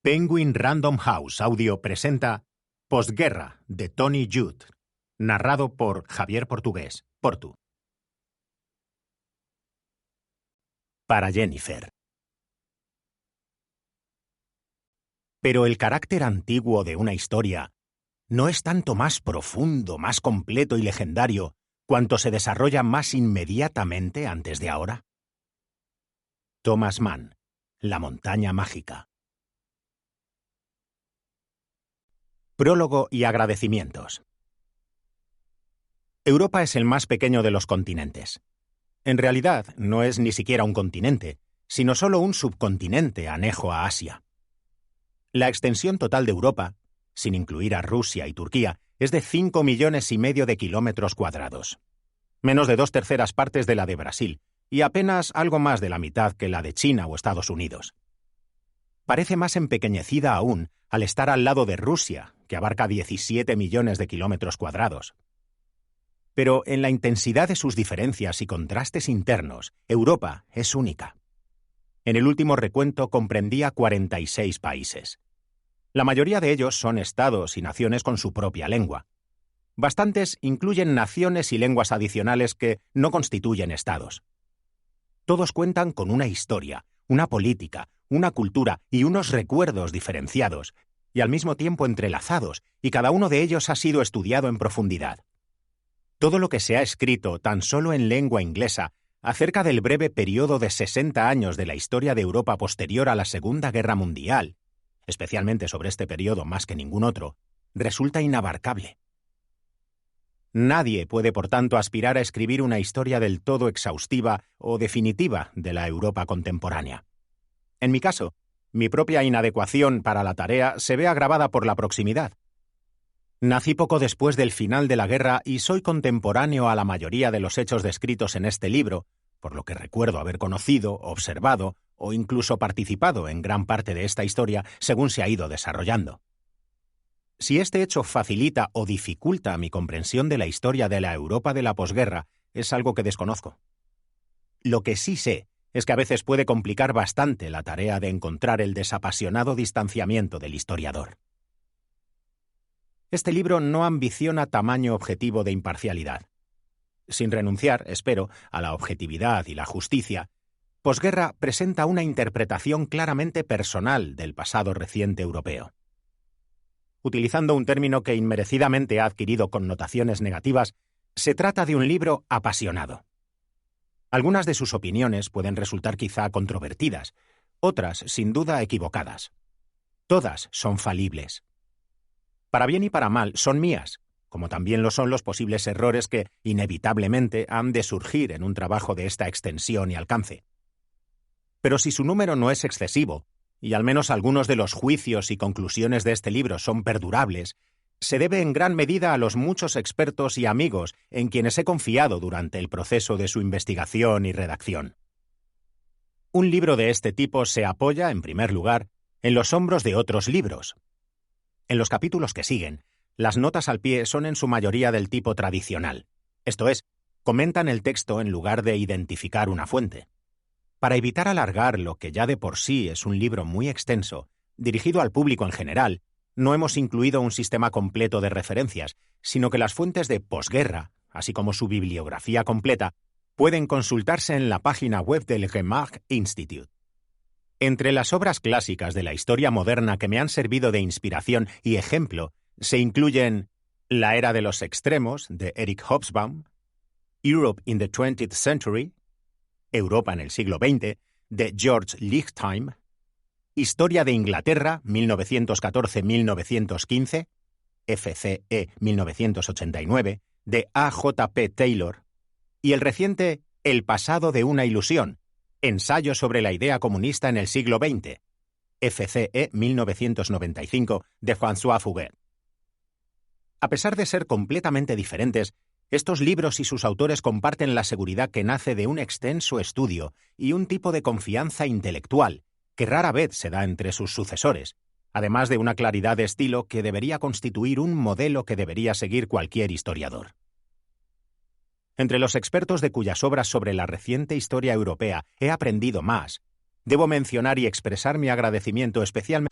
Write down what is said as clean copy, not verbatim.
Penguin Random House Audio presenta Postguerra, de Tony Judt, narrado por Javier Portugués, Portu. Para Jennifer. Pero el carácter antiguo de una historia no es tanto más profundo, más completo y legendario, cuanto se desarrolla más inmediatamente antes de ahora. Thomas Mann, La montaña mágica. Prólogo y agradecimientos. Europa es el más pequeño de los continentes. En realidad, no es ni siquiera un continente, sino solo un subcontinente anejo a Asia. La extensión total de Europa, sin incluir a Rusia y Turquía, es de 5,5 millones de kilómetros cuadrados. Menos de 2/3 partes de la de Brasil, y apenas algo más de la mitad que la de China o Estados Unidos. Parece más empequeñecida aún al estar al lado de Rusia, que abarca 17 millones de kilómetros cuadrados. Pero en la intensidad de sus diferencias y contrastes internos, Europa es única. En el último recuento comprendía 46 países. La mayoría de ellos son estados y naciones con su propia lengua. Bastantes incluyen naciones y lenguas adicionales que no constituyen estados. Todos cuentan con una historia, una política, una cultura y unos recuerdos diferenciados, y al mismo tiempo entrelazados, y cada uno de ellos ha sido estudiado en profundidad. Todo lo que se ha escrito, tan solo en lengua inglesa, acerca del breve periodo de 60 años de la historia de Europa posterior a la Segunda Guerra Mundial, especialmente sobre este periodo más que ningún otro, resulta inabarcable. Nadie puede, por tanto, aspirar a escribir una historia del todo exhaustiva o definitiva de la Europa contemporánea. En mi caso, mi propia inadecuación para la tarea se ve agravada por la proximidad. Nací poco después del final de la guerra y soy contemporáneo a la mayoría de los hechos descritos en este libro, por lo que recuerdo haber conocido, observado o incluso participado en gran parte de esta historia según se ha ido desarrollando. Si este hecho facilita o dificulta mi comprensión de la historia de la Europa de la posguerra, es algo que desconozco. Lo que sí sé es que a veces puede complicar bastante la tarea de encontrar el desapasionado distanciamiento del historiador. Este libro no ambiciona tamaño objetivo de imparcialidad. Sin renunciar, espero, a la objetividad y la justicia, Posguerra presenta una interpretación claramente personal del pasado reciente europeo. Utilizando un término que inmerecidamente ha adquirido connotaciones negativas, se trata de un libro apasionado. Algunas de sus opiniones pueden resultar quizá controvertidas, otras, sin duda, equivocadas. Todas son falibles. Para bien y para mal, son mías, como también lo son los posibles errores que, inevitablemente, han de surgir en un trabajo de esta extensión y alcance. Pero si su número no es excesivo, y al menos algunos de los juicios y conclusiones de este libro son perdurables, se debe en gran medida a los muchos expertos y amigos en quienes he confiado durante el proceso de su investigación y redacción. Un libro de este tipo se apoya, en primer lugar, en los hombros de otros libros. En los capítulos que siguen, las notas al pie son en su mayoría del tipo tradicional, esto es, comentan el texto en lugar de identificar una fuente. Para evitar alargar lo que ya de por sí es un libro muy extenso, dirigido al público en general, no hemos incluido un sistema completo de referencias, sino que las fuentes de posguerra, así como su bibliografía completa, pueden consultarse en la página web del Remarque Institute. Entre las obras clásicas de la historia moderna que me han servido de inspiración y ejemplo, se incluyen La era de los extremos, de Eric Hobsbawm, Europe in the 20th Century, Europa en el siglo XX, de George Lichtheim, Historia de Inglaterra, 1914-1915, FCE 1989, de A.J.P. Taylor, y el reciente El pasado de una ilusión, Ensayo sobre la idea comunista en el siglo XX, FCE 1995, de François Fuguet. A pesar de ser completamente diferentes, estos libros y sus autores comparten la seguridad que nace de un extenso estudio y un tipo de confianza intelectual que rara vez se da entre sus sucesores, además de una claridad de estilo que debería constituir un modelo que debería seguir cualquier historiador. Entre los expertos de cuyas obras sobre la reciente historia europea he aprendido más, debo mencionar y expresar mi agradecimiento especialmente